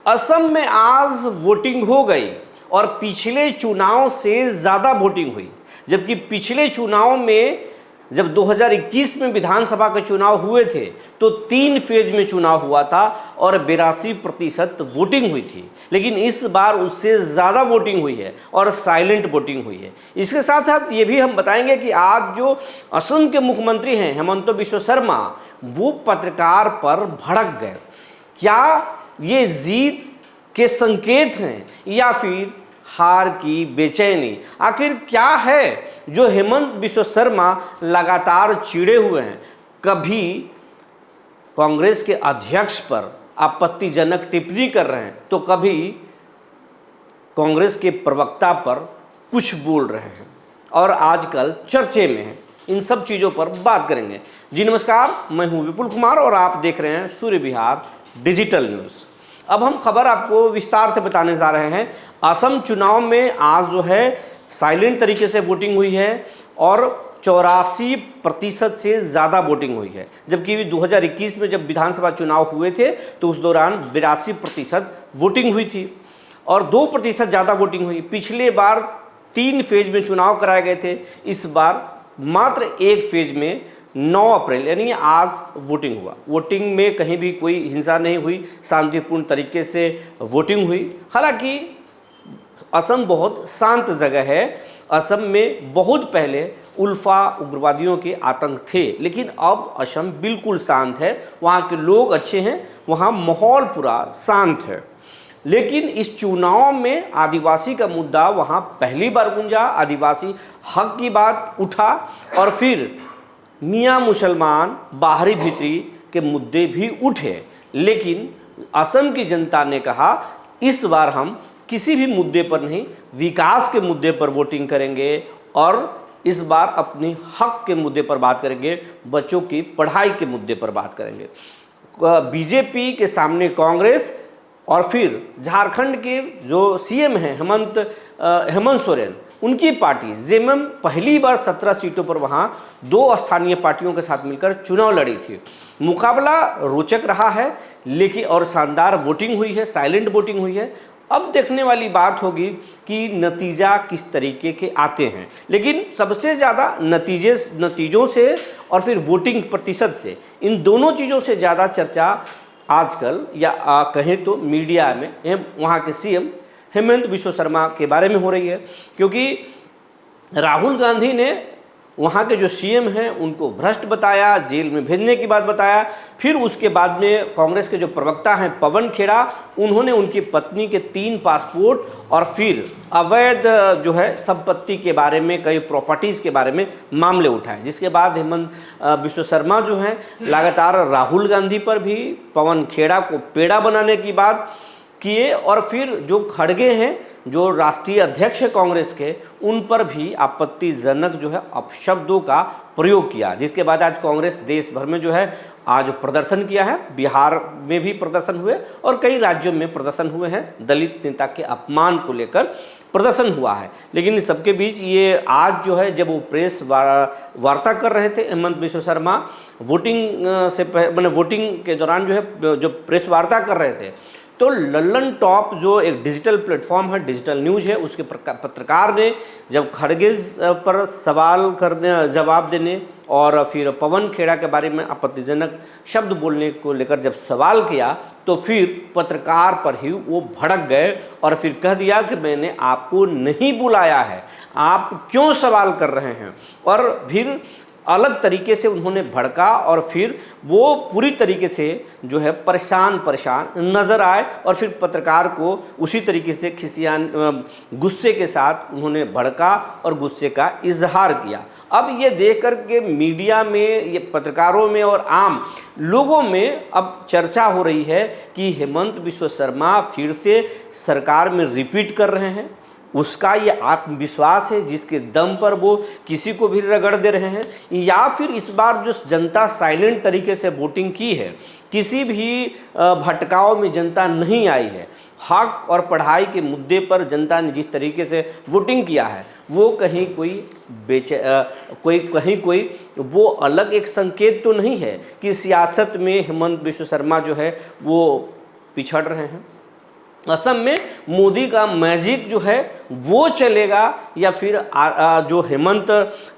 असम में आज वोटिंग हो गई और पिछले चुनाव से ज़्यादा वोटिंग हुई। जबकि पिछले चुनाव में जब 2021 में विधानसभा के चुनाव हुए थे तो 3 फेज में चुनाव हुआ था और 82% वोटिंग हुई थी, लेकिन इस बार उससे ज़्यादा वोटिंग हुई है और साइलेंट वोटिंग हुई है। इसके साथ साथ ये भी हम बताएंगे कि आज जो असम के मुख्यमंत्री हैं हेमंत बिश्व शर्मा, वो पत्रकार पर भड़क गए। क्या ये जीत के संकेत हैं या फिर हार की बेचैनी? आखिर क्या है जो हेमंत बिश्व शर्मा लगातार चिढ़े हुए हैं? कभी कांग्रेस के अध्यक्ष पर आपत्तिजनक टिप्पणी कर रहे हैं तो कभी कांग्रेस के प्रवक्ता पर कुछ बोल रहे हैं और आजकल चर्चे में हैं। इन सब चीज़ों पर बात करेंगे। जी नमस्कार, मैं हूं विपुल कुमार और आप देख रहे हैं सूर्य विहार डिजिटल न्यूज़। अब हम खबर आपको विस्तार से बताने जा रहे हैं। असम चुनाव में आज जो है साइलेंट तरीके से वोटिंग हुई है और 84% से ज़्यादा वोटिंग हुई है। जबकि 2021 में जब विधानसभा चुनाव हुए थे तो उस दौरान 82% वोटिंग हुई थी और 2% ज़्यादा वोटिंग हुई। पिछले बार 3 फेज में चुनाव कराए गए थे, इस बार मात्र 1 फेज में 9 अप्रैल यानी आज वोटिंग हुआ। वोटिंग में कहीं भी कोई हिंसा नहीं हुई, शांतिपूर्ण तरीके से वोटिंग हुई। हालांकि असम बहुत शांत जगह है। असम में बहुत पहले उल्फा उग्रवादियों के आतंक थे, लेकिन अब असम बिल्कुल शांत है। वहाँ के लोग अच्छे हैं, वहाँ माहौल पूरा शांत है। लेकिन इस चुनाव में आदिवासी का मुद्दा वहाँ पहली बार गूंजा, आदिवासी हक की बात उठा और फिर मियाँ मुसलमान बाहरी भीतरी के मुद्दे भी उठे। लेकिन असम की जनता ने कहा इस बार हम किसी भी मुद्दे पर नहीं, विकास के मुद्दे पर वोटिंग करेंगे और इस बार अपने हक के मुद्दे पर बात करेंगे, बच्चों की पढ़ाई के मुद्दे पर बात करेंगे। बीजेपी के सामने कांग्रेस और फिर झारखंड के जो सीएम हैं हेमंत सोरेन, उनकी पार्टी जेएमएम पहली बार 17 सीटों पर वहाँ 2 स्थानीय पार्टियों के साथ मिलकर चुनाव लड़ी थी। मुकाबला रोचक रहा है लेकिन और शानदार वोटिंग हुई है, साइलेंट वोटिंग हुई है। अब देखने वाली बात होगी कि नतीजा किस तरीके के आते हैं। लेकिन सबसे ज़्यादा नतीजों से और फिर वोटिंग प्रतिशत से, इन दोनों चीज़ों से ज़्यादा चर्चा आजकल या कहें तो मीडिया में वहाँ के सीएम हेमंत बिश्व शर्मा के बारे में हो रही है, क्योंकि राहुल गांधी ने वहाँ के जो सीएम हैं उनको भ्रष्ट बताया, जेल में भेजने की बात बताया। फिर उसके बाद में कांग्रेस के जो प्रवक्ता हैं पवन खेड़ा, उन्होंने उनकी पत्नी के 3 पासपोर्ट और फिर अवैध जो है संपत्ति के बारे में, कई प्रॉपर्टीज़ के बारे में मामले उठाए। जिसके बाद हेमंत बिश्व शर्मा जो हैं लगातार राहुल गांधी पर भी, पवन खेड़ा को पेड़ा बनाने की बात किए और फिर जो खड़गे हैं, जो राष्ट्रीय अध्यक्ष कांग्रेस के, उन पर भी आपत्तिजनक जो है अपशब्दों का प्रयोग किया। जिसके बाद आज कांग्रेस देश भर में जो है आज प्रदर्शन किया है। बिहार में भी प्रदर्शन हुए और कई राज्यों में प्रदर्शन हुए हैं। दलित नेता के अपमान को लेकर प्रदर्शन हुआ है। लेकिन इस सबके बीच ये आज जो है जब वो प्रेस वार्ता कर रहे थे हेमंत बिश्व शर्मा, वोटिंग के दौरान जो है जो प्रेस वार्ता कर रहे थे, तो लल्लन टॉप जो एक डिजिटल प्लेटफॉर्म है, डिजिटल न्यूज़ है, उसके पत्रकार ने जब खड़गे पर जवाब देने और फिर पवन खेड़ा के बारे में आपत्तिजनक शब्द बोलने को लेकर जब सवाल किया तो फिर पत्रकार पर ही वो भड़क गए और फिर कह दिया कि मैंने आपको नहीं बुलाया है, आप क्यों सवाल कर रहे हैं। और फिर अलग तरीके से उन्होंने भड़का और फिर वो पूरी तरीके से जो है परेशान नज़र आए और फिर पत्रकार को उसी तरीके से गुस्से के साथ उन्होंने भड़का और गुस्से का इजहार किया। अब ये देख कर के मीडिया में, ये पत्रकारों में और आम लोगों में अब चर्चा हो रही है कि हेमंत बिश्व शर्मा फिर से सरकार में रिपीट कर रहे हैं। उसका ये आत्मविश्वास है जिसके दम पर वो किसी को भी रगड़ दे रहे हैं, या फिर इस बार जो जनता साइलेंट तरीके से वोटिंग की है, किसी भी भटकाव में जनता नहीं आई है। हक और पढ़ाई के मुद्दे पर जनता ने जिस तरीके से वोटिंग किया है वो कहीं कोई वो अलग एक संकेत तो नहीं है कि सियासत में हेमंत बिश्व शर्मा जो है वो पिछड़ रहे हैं। असम में मोदी का मैजिक जो है वो चलेगा या फिर जो हेमंत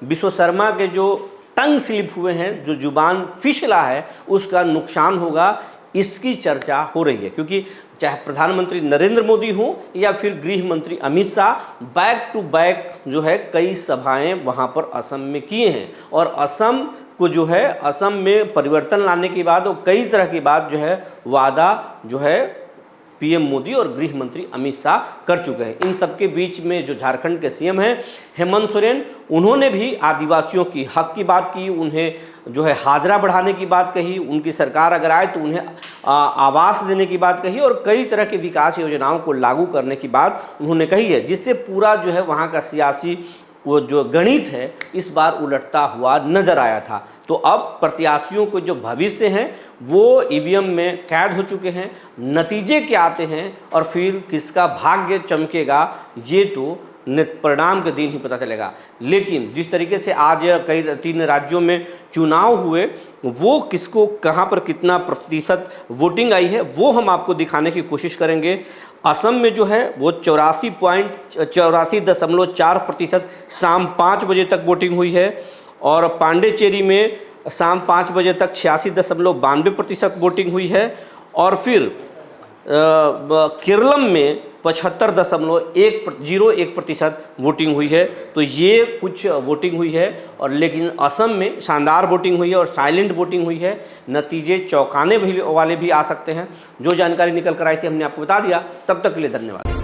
बिश्व शर्मा के जो टंग स्लिप हुए हैं, जो जुबान फिसला है, उसका नुकसान होगा, इसकी चर्चा हो रही है। क्योंकि चाहे प्रधानमंत्री नरेंद्र मोदी हों या फिर गृह मंत्री Amit Shah, back to back जो है कई सभाएं वहां पर असम में किए हैं और असम को जो है असम में परिवर्तन लाने की बात और कई तरह की बात जो है वादा जो है पीएम मोदी और गृह मंत्री अमित शाह कर चुके हैं। इन सबके बीच में जो झारखंड के सीएम हैं हेमंत सोरेन, उन्होंने भी आदिवासियों की हक की बात की, उन्हें जो है हाजरा बढ़ाने की बात कही, उनकी सरकार अगर आए तो उन्हें आवास देने की बात कही और कई तरह की विकास योजनाओं को लागू करने की बात उन्होंने कही है, जिससे पूरा जो है वहाँ का सियासी वो जो गणित है इस बार उलटता हुआ नजर आया था। तो अब प्रत्याशियों को जो भविष्य हैं वो ईवीएम में कैद हो चुके हैं, नतीजे क्या आते हैं और फिर किसका भाग्य चमकेगा ये तो परिणाम के दिन ही पता चलेगा। लेकिन जिस तरीके से आज कई 3 राज्यों में चुनाव हुए, वो किसको कहाँ पर कितना प्रतिशत वोटिंग आई है वो हम आपको दिखाने की कोशिश करेंगे। असम में जो है वो 84.4% शाम 5 बजे तक वोटिंग हुई है और पांडेचेरी में शाम 5 बजे तक 86.92% वोटिंग हुई है और फिर केरलम में 75.01% वोटिंग हुई है। तो ये कुछ वोटिंग हुई है और लेकिन असम में शानदार वोटिंग हुई है और साइलेंट वोटिंग हुई है। नतीजे चौंकाने वाले भी आ सकते हैं। जो जानकारी निकल कर आई थी हमने आपको बता दिया। तब तक के लिए धन्यवाद।